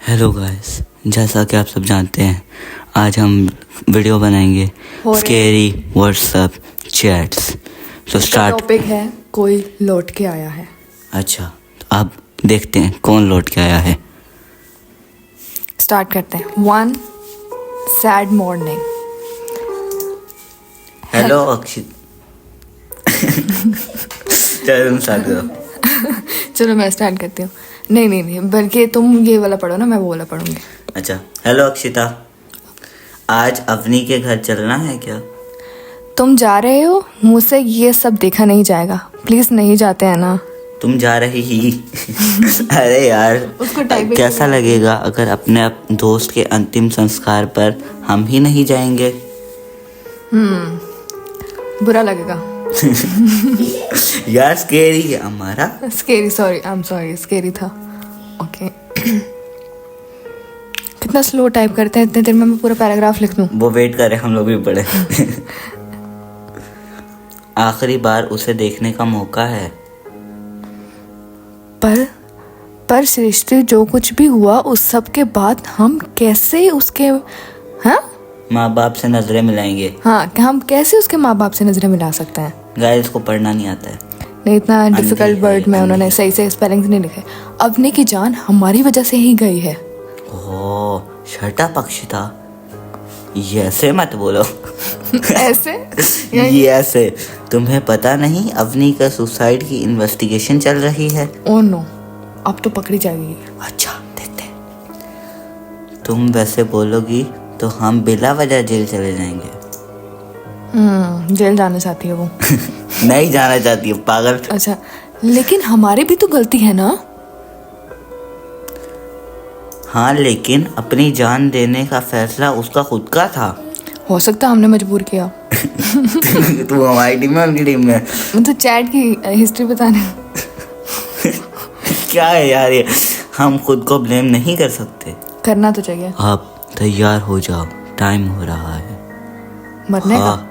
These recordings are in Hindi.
हेलो गाइस, जैसा कि आप सब जानते हैं आज हम वीडियो बनाएंगे स्केरी व्हाट्सएप चैट्स। तो स्टार्ट टॉपिक है कोई लौट के आया है। अच्छा, तो आप देखते हैं कौन लौट के आया है। स्टार्ट करते हैं। 1 सैड मॉर्निंग। हेलो अक्षित। चलो तुम स्टार्ट करो। चलो मैं स्टार्ट करती हूँ। नहीं, बल्कि तुम ये वाला पढ़ो ना, मैं वो वाला पढ़ूंगी। अच्छा, हेलो अक्षिता, आज अवनी के घर चलना है क्या? तुम जा रहे हो? मुझसे ये सब देखा नहीं जाएगा, प्लीज नहीं जाते हैं ना। तुम जा रही ही। अरे यार, कैसा लगेगा अगर अपने दोस्त के अंतिम संस्कार पर हम ही नहीं जाएंगे? बुरा लगेगा। यार स्केरी है हमारा। Scary, sorry, I am sorry, scary था। ओके। कितना स्लो टाइप करते हैं, इतने देर में मैं पूरा पैराग्राफ लिख दूं। वो वेट कर रहे, हम लोग भी पढ़े। आखिरी बार उसे देखने का मौका है। पर सृष्टि, जो कुछ भी हुआ उस सब के बाद हम कैसे उसके माँ बाप से नजरें मिलाएंगे। हाँ, हम कैसे उसके माँ बाप से नजरें मिला सकते हैं? गाइस को पढ़ना नहीं आता है। नहीं, इतना डिफिकल्ट वर्ड में उन्होंने सही से स्पेलिंग्स नहीं लिखे। अवनी की जान हमारी वजह से ही गई है। ओह, शट अप अक्षिता, ये ऐसे मत बोलो। ऐसे ये ऐसे, तुम्हें पता नहीं अवनी का सुसाइड की इन्वेस्टिगेशन चल रही है। ओह नो, अब तो पकड़ी जाएगी। अच्छा, देखते हैं। तुम वैसे बोलोगी तो हम बिला वजह जेल चले जाएंगे। जेल जाना चाहती है वो। नहीं जाना चाहती है, पागल। अच्छा, लेकिन हमारी भी तो गलती है ना। हाँ, लेकिन अपनी जान देने का फैसला उसका खुद का था। हो सकता है हमने मजबूर किया। तू हमारी टीम में, उनकी टीम में? मतलब चैट की हिस्ट्री बताने। क्या है यार ये, हम खुद को ब्लेम नहीं कर सकते। करना तो चाहिए। आप तैयार हो जाओ, टाइम हो रहा है मरने का।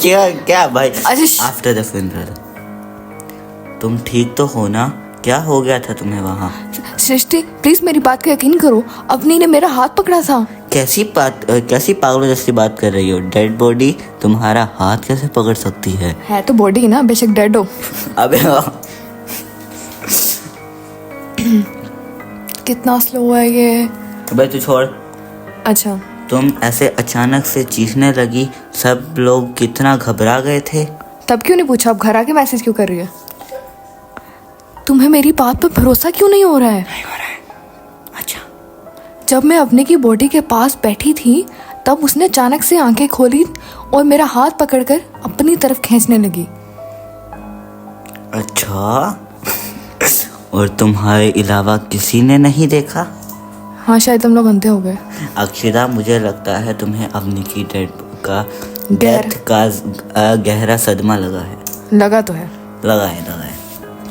क्या भाई? अच्छा, आफ्टर द फ्यूनरल। तुम ठीक तो हो ना? क्या हो गया था तुम्हें वहाँ? सृष्टि, प्लीज मेरी बात का यकीन करो, अवनी ने मेरा हाथ पकड़ा था। कैसी पागलों जैसी बात कर रही हो? डेड बॉडी तुम्हारा हाथ कैसे पकड़ सकती है तो बॉडी ना, बेशक डेड हो। अबे कितना स्लो है ये। भाई तू छोड़। अच्छा, तुम ऐसे अचानक से चीखने लगी, सब लोग कितना घबरा गए थे। तब क्यों नहीं पूछा? अब घर आके मैसेज क्यों कर रही है? तुम्हें मेरी बात पर भरोसा क्यों नहीं हो रहा है? नहीं हो रहा है। अच्छा, जब मैं अवनी की बॉडी के पास बैठी थी तब उसने अचानक से आंखें खोली और मेरा हाथ पकड़कर अपनी तरफ खींचने लगी। अच्छा। और तुम्हारे अलावा किसी ने नहीं देखा? हाँ, शायद तुम लोग अंधे हो गए। अक्षिता, मुझे लगता है तुम्हें अवनी की डेथ का गहरा सदमा लगा है। लगा तो है। लगा है।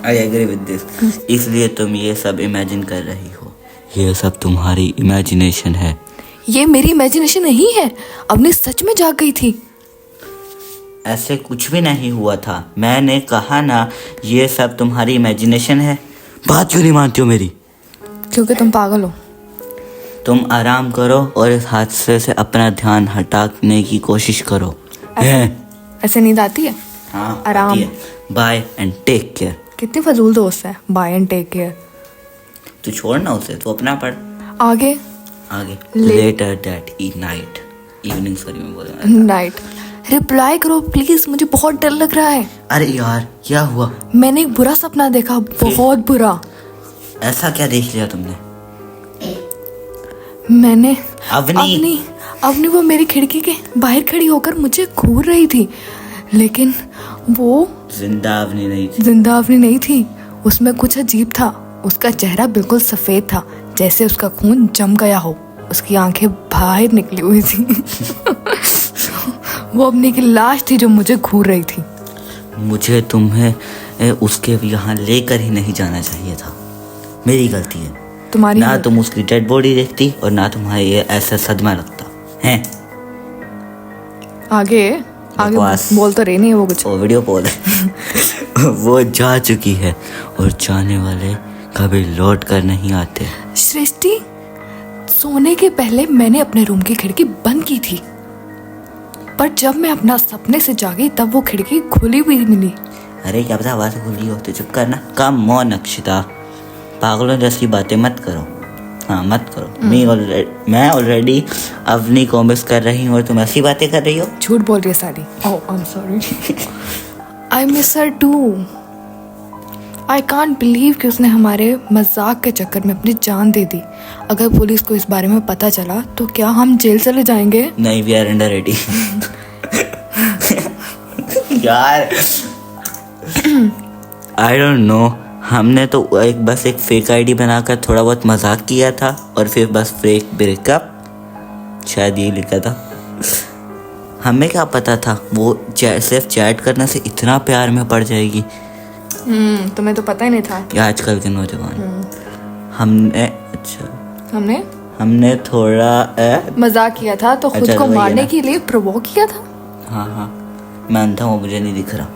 I agree with this. इसलिए तुम ये सब इमेजिन कर रही हो। ये सब तुम्हारी इमेजिनेशन है। ये मेरी इमेजिनेशन नहीं है, अवनी सच में जाग गई थी। ऐसे कुछ भी नहीं हुआ था, मैंने कहा ना, ये सब तुम्हारी इमेजिनेशन है। बात क्यों नहीं मानती हो मेरी? क्योंकि तुम पागल हो। तुम आराम करो और इस हादसे से अपना ध्यान हटाने की कोशिश करो। ऐसे नींद आती है? हाँ, आराम। Bye and take care. कितने फजूल दोस्त है, बाय एंड टेक केयर। तू छोड़ ना उसे, तू अपना पढ़। आगे later that night, evening, sorry मैं बोल रहा नाइट। रिप्लाई करो प्लीज, मुझे बहुत डर लग रहा है। अरे यार, क्या हुआ? मैंने एक बुरा सपना देखा, बहुत बुरा। ऐसा क्या देख लिया तुमने? मैंने अवनी वो मेरी खिड़की के बाहर खड़ी होकर मुझे घूर रही थी, लेकिन वो जिंदा अवनी नहीं थी। उसमें कुछ अजीब था। उसका चेहरा बिल्कुल सफेद था, जैसे उसका खून जम गया हो। उसकी आंखें बाहर निकली हुई थी। वो अवनी की लाश थी जो मुझे घूर रही थी। मुझे तुम्हें उसके यहाँ लेकर ही नहीं जाना चाहिए था। मेरी गलती है। तुम्हारी ना तुम उसकी डेड बॉडी देखती और ना तुम्हारे ये ऐसा सदमा लगता है। आगे बोल तो रही नहीं है वो कुछ। वो वीडियो बोल। वो जा चुकी है और जाने वाले कभी लौट कर नहीं आते। सृष्टि, सोने के पहले मैंने अपने रूम की खिड़की बंद की थी, पर जब मैं अपना सपने से जागी तब वो खिड़की खुली हुई मिली। अरे क्या पता आवाज खुली हो तो चुप करना। कम ऑन अक्षिता, पागलों जैसी बातें मत करो। हाँ मत करो। मैं ऑलरेडी अवनी को मिस कर रही हूँ और तुम ऐसी बातें कर रही हो। झूठ बोल रही है सारी। Oh I am sorry. I miss her too. I can't believe कि उसने हमारे मजाक के चक्कर में अपनी जान दे दी। अगर पुलिस को इस बारे में पता चला तो क्या हम जेल चले जाएंगे? नहीं, वी आर अंडर रेडी। यार आई डोंट नो, हमने तो बस एक फेक आईडी बनाकर थोड़ा बहुत मजाक किया था और फिर बस फेक ब्रेकअप, शायद ये लिखा था। हमें क्या पता था वो सिर्फ चैट करने से इतना प्यार में पड़ जाएगी। तुम्हें तो पता ही नहीं था। ये आजकल के नौजवान। हमने थोड़ा मजाक किया था तो खुद अच्छा, को वही है मारने ना। के लिए प्रोवोक किया था। हाँ मानता हूँ, मुझे नहीं दिख रहा।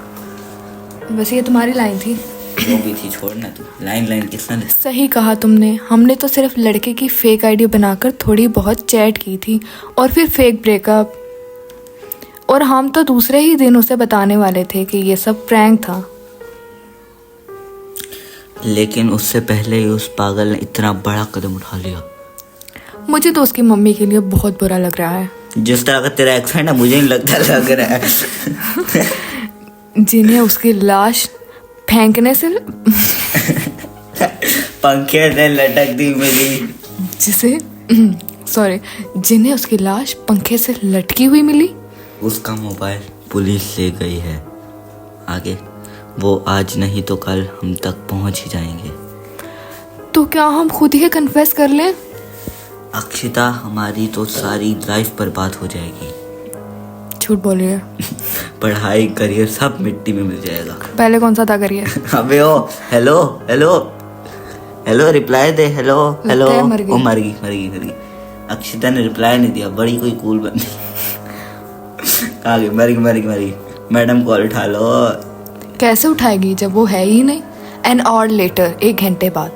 बस ये तुम्हारी लाइन थी। जो भी थी छोड़ना तू। लाइन किसने लिखी? सही कहा तुमने। हमने तो सिर्फ लड़के की फेक आईडी बनाकर थोड़ी बहुत चैट की थी और फिर फेक ब्रेकअप। और हम तो दूसरे ही दिन उसे बताने वाले थे कि ये सब प्रैंक था। लेकिन उससे पहले ही उस पागल ने इतना बड़ा कदम उठा लिया। मुझे तो उसकी मम्मी के लिए बहुत बुरा लग रहा है। जिस तरह का तेरा एक्सेंट है मुझे नहीं लगता लग रहा है। जिन्हें उसकी लाश फेंकने से पंखे से लटकती मिली। जिन्हें उसकी लाश पंखे से लटकी हुई मिली। उसका मोबाइल पुलिस ले गई है। आगे वो आज नहीं तो कल हम तक पहुंच ही जाएंगे। तो क्या हम खुद ही कन्फेस कर लें? अक्षिता, हमारी तो सारी लाइफ बर्बाद हो जाएगी। झूठ बोल रही है। पढ़ाई, करियर सब मिट्टी में मिल जाएगा। पहले कौन सा था करियर? अबे ओ हेलो रिप्लाई दे। हेलो ओ मर गई। अक्षिता ने रिप्लाई नहीं दिया। बड़ी कोई कूल बंदी। आगे मर गई। मैडम कॉल उठा लो। कैसे उठाएगी जब वो है ही नहीं? एन आवर लेटर, 1 घंटे बाद।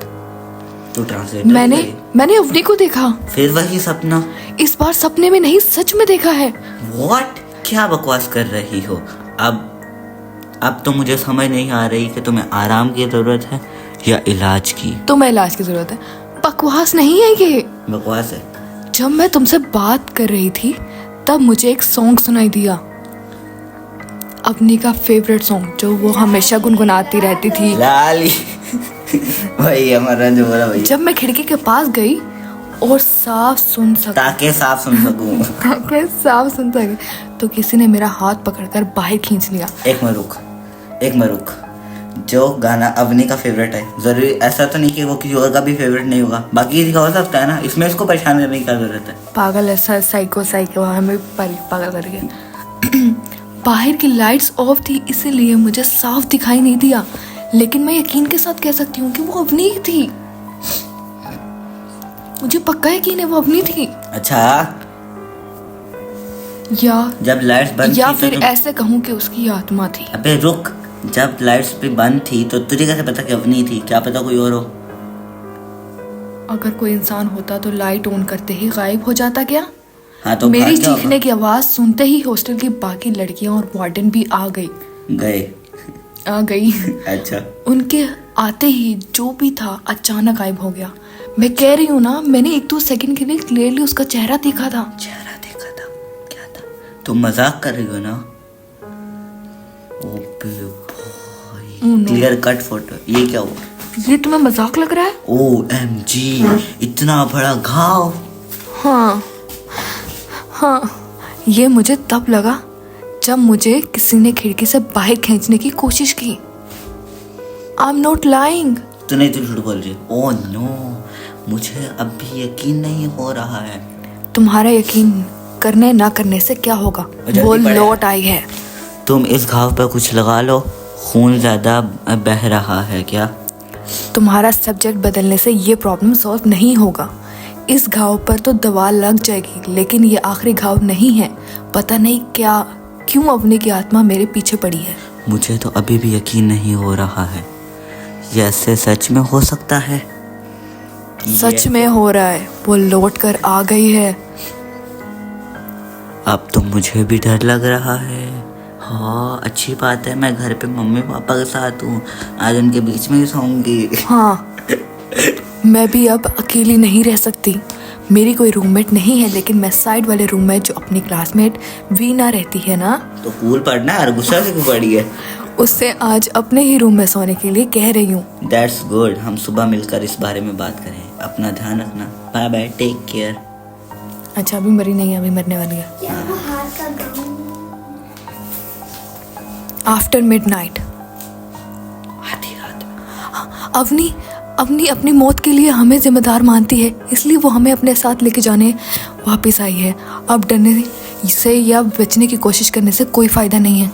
तू ट्रांसलेट। मैंने अवनी को देखा। फिर वही सपना? इस बार सपने में नहीं, सच में देखा है। व्हाट? क्या बकवास कर रही हो? अब तो मुझे समझ नहीं आ रही कि तुम्हें आराम की जरूरत है या इलाज की। तुम्हें इलाज की जरूरत है। बकवास नहीं है ये। बकवास है। जब मैं तुमसे बात कर रही थी तब मुझे एक सॉन्ग सुनाई दिया, अवनी का फेवरेट सॉन्ग जो वो हमेशा गुनगुनाती रहती थी। लाली। वही हमारा जो बोला वही। जब मैं खिड़की के पास गई और साफ सुन सकूं तो किसी ने मेरा हाथ पकड़कर बाहर खींच लिया। एक में रुक। जो गाना अवनी का फेवरेट है, जरूरी ऐसा तो नहीं कि वो किसी और का भी फेवरेट नहीं होगा। बाकी किसी का हो सकता है ना, इसमें इसको परेशान करने की क्या जरूरत है? पागल है, साइको हमें पागल करके। बाहर की लाइट्स ऑफ थी इसीलिए मुझे साफ दिखाई नहीं दिया, लेकिन मैं यकीन के साथ कह सकती हूँ कि वो अवनी ही थी। मुझे पक्का यकीन है वो अवनी थी। अच्छा, या जब लाइट्स बंद या थी फिर ऐसे कहूँ कि उसकी आत्मा थी। अबे रुक, जब लाइट्स पे बंद थी तो तुझे कैसे पता कि अवनी थी? क्या पता कोई और हो? अगर कोई इंसान होता तो लाइट ऑन करते ही गायब हो जाता क्या? हाँ, तो मेरी चीखने की आवाज सुनते ही हॉस्टल की बाकी लड़कियां और वार्डन भी आ गई। अच्छा। उनके आते ही जो भी था अचानक गायब हो गया। मैं कह रही हूँ ना, मैंने 1-2 सेकंड के लिए क्लियरली उसका चेहरा देखा था। क्या था? तुम मजाक कर रही हो ना? Clear cut photo. ये क्या हुआ? ये तुम्हें मजाक लग रहा है? OMG, इतना बड़ा घाव। हाँ, ये मुझे तब लगा जब मुझे किसी ने खिड़की से बाहर खींचने की कोशिश की। I am not lying. तू झूठ बोल रही। ओह नो, मुझे अब भी यकीन नहीं हो रहा है। तुम्हारा यकीन करने ना करने से क्या होगा? वो लौट आई है। तुम इस घाव पर कुछ लगा लो, खून ज्यादा बह रहा है क्या? तुम्हारा सब्जेक्ट बदलने से ये प्रॉब्लम सॉल्व नहीं होगा। इस घाव पर तो दवा लग जाएगी, लेकिन ये आखिरी घाव नहीं है। पता नहीं क्यों अवनी की आत्मा मेरे पीछे पड़ी है। मुझे तो अभी भी यकीन नहीं हो रहा है। ये ऐसे सच में हो सकता है? सच में हो रहा है, वो लौट कर आ गई है। अब तो मुझे भी डर लग रहा है। हाँ, अच्छी बात है, मैं घर पे मम्मी पापा के साथ हूँ, आज उनके बीच में ही सोऊंगी। हाँ, मैं भी अब अकेली नहीं रह सकती। मेरी कोई रूममेट नहीं है, लेकिन मैं साइड वाले रूम में जो अपनी क्लासमेट वीना रहती है ना, तो कूल पढ़ना और गुस्सा से क्यों पड़ी है? उससे आज अपने ही रूम में सोने के लिए कह रही हूँ। दैट्स गुड, हम सुबह मिलकर इस बारे में बात करें। अपना ध्यान रखना, बाय बाय, टेक केयर। अच्छा, अभी मरी नहीं है, अभी मरने वाली है। आफ्टर मिडनाइट, आधी रात। अवनी अपनी मौत के लिए हमें जिम्मेदार मानती है, इसलिए वो हमें अपने साथ लेके जाने वापस आई है। अब डरने से या बचने की कोशिश करने से कोई फायदा नहीं है।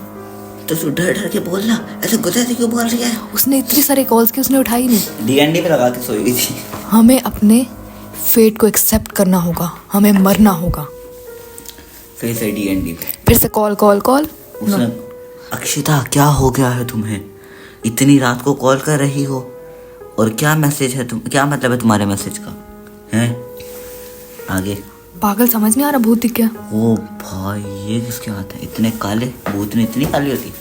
तो तू डर डर के बोलना, ऐसे गुस्से से क्यों बोल रही है? उसने इतनी सारे कॉल्स की, उसने उठाई नहीं। डीएनडी पे लगा के सोई हुई थी। हमें अपने फेट को एक्सेप्ट करना होगा, हमें मरना होगा। फिर से डीएनडी पे फिर से कॉल कॉल कॉल। उसने, अक्षिता क्या हो गया है तुम्हें? इतनी रात को कॉल कर रही हो, और क्या मैसेज है क्या मतलब है तुम्हारे मैसेज का? हैं? आगे। पागल, समझ में आ रहा भूत दिख गया। ओ भाई, ये किसके हाथ है? इतने काले भूत ने इतनी काली होती?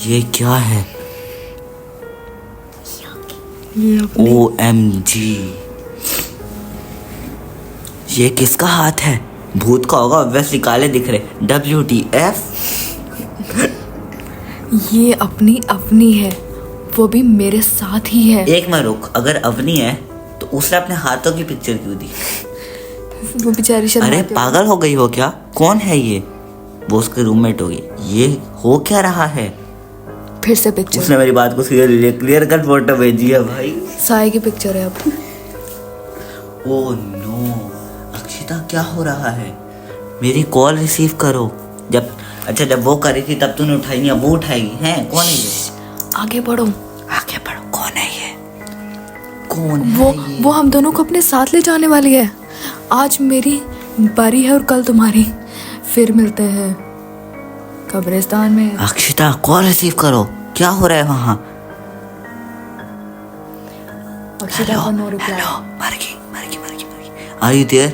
ये क्या है? OMG, ये किसका हाथ है? भूत का होगा, ऑब्वियसली काले दिख रहे। WTF? ये अपनी है, वो भी मेरे साथ ही है। एक मिनट रुक, अगर अवनी है तो उसने अपने हाथों की पिक्चर क्यों दी? वो बेचारी शर्माती अरे पागल हो गई हो क्या? कौन है ये? वो उसके रूममेट होगी। ये हो क्या रहा है? फिर से पिक्चर। उसने मेरी बात को क्लियर कट फोटो भेजी है भाई। साई की पिक्चर है अब। ओह नो, अक्षिता क्या हो रहा है? मेरी कॉल रिसीव करो। जब वो करी थी तब तूने उठाई नहीं, अब वो उठाएगी? हैं? कौन है ये? आगे बढ़ो। कौन है ये? कौन है ये? वो हम दोनों को अपने साथ ले जाने वाली है। आज मेरी बारी है और कल तुम्हारी। फिर मिलते हैं कब्रिस्तान में। अक्षिता कॉल रिसीव करो, क्या हो रहा है वहाँ? अक्षिता का नो रिप्लाई। मर गई। Are you there?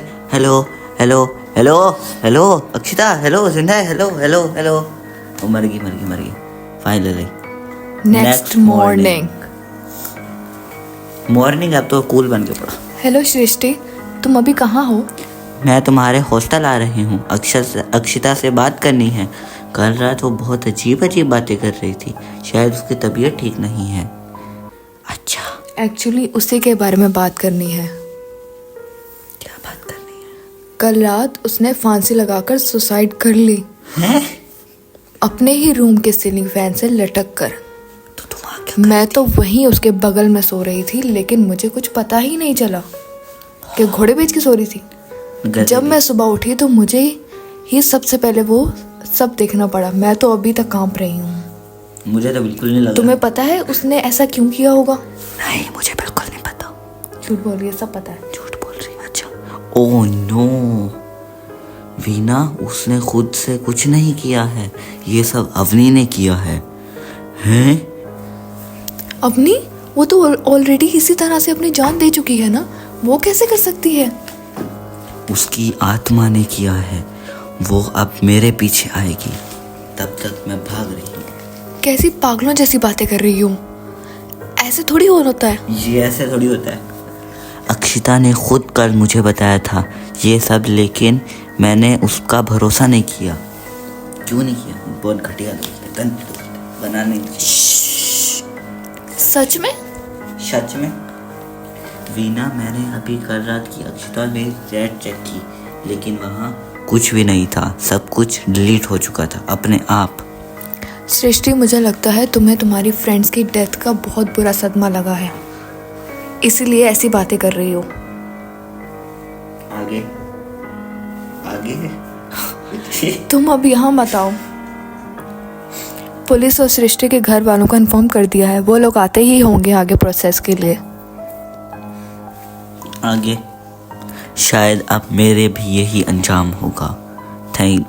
Hello Akshita, hello जिंदा है? हेलो। वो मर गई फाइनली। नेक्स्ट मॉर्निंग अब तो कूल बन के पड़ा। हेलो सृष्टि, तुम अभी कहाँ हो? मैं तुम्हारे हॉस्टल आ रही हूँ। अक्षिता से बात करनी है। कल रात वो बहुत अजीब बातें कर रही थी, शायद उसकी तबीयत ठीक नहीं है। अच्छा, एक्चुअली उसी के बारे में बात करनी है। क्या बात करनी है? कल रात उसने फांसी लगाकर सुसाइड कर ली हैं? अपने ही रूम के सीलिंग फैन से लटक कर। तो तुम आ क्या? मैं तो वहीं उसके बगल में सो रही थी, लेकिन मुझे कुछ पता ही नहीं चला कि घोड़े बेच के सो रही थी। जब मैं सुबह उठी तो मुझे ही सबसे पहले वो सब देखना पड़ा। मैं तो अभी तक कांप रही हूँ। मुझे तो बिल्कुल नहीं लगा। तुम्हें पता है उसने ऐसा क्यों किया होगा? नहीं, मुझे बिल्कुल नहीं पता। झूठ बोल रही है, सब पता है। झूठ बोल रही है? अच्छा। ओह नो वीना, उसने खुद से कुछ नहीं किया है, ये सब अवनी ने किया है। हैं? अवनी? वो तो ऑलरेडी इसी तरह से अपनी जान दे चुकी है ना, वो कैसे कर सकती है? उसकी आत्मा ने किया है। वो अब मेरे पीछे आएगी, तब तक मैं भाग रही हूँ। कैसी पागलों जैसी बातें कर रही हूँ? ऐसे थोड़ी होता है। ये ऐसे थोड़ी होता है। अक्षिता ने खुद कल मुझे बताया था ये सब, लेकिन मैंने उसका भरोसा नहीं किया। क्यों नहीं किया? बहुत घटिया दोस्त है, बनाने। सच में वीना, मैंने अभी कल रात की अक्षिता में चैट चेक की, लेकिन वहाँ कुछ भी नहीं था। सब कुछ डिलीट हो चुका था अपने आप। सृष्टि, मुझे लगता है तुम्हें तुम्हारी फ्रेंड्स की डेथ का बहुत बुरा सदमा लगा है, इसीलिए ऐसी बातें कर रही हो। आगे तुम अब यहाँ मत आओ। पुलिस और सृष्टि के घर वालों को इन्फॉर्म कर दिया है, वो लोग आते ही होंगे आगे प्रोसेस के लिए। आगे शायद अब मेरे भी यही अंजाम होगा। Thank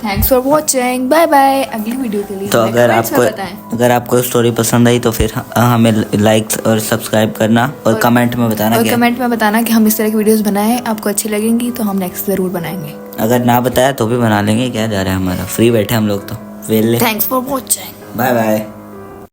thanks for watching, bye bye. अगली वीडियो के लिए तो हमें comments में बताएं। अगर आपको स्टोरी पसंद आई तो फिर हमें लाइक और सब्सक्राइब करना और कमेंट में बताना और क्या। कमेंट में बताना कि हम इस तरह की वीडियोस बनाएं, आपको अच्छी लगेंगी तो हम नेक्स्ट ज़रूर बनाएंगे। अगर ना बताया तो भी बना लेंगे, क्या जा रहा है हमारा, फ्री बैठे हम लोग तो वेले। Thanks for watching, bye bye.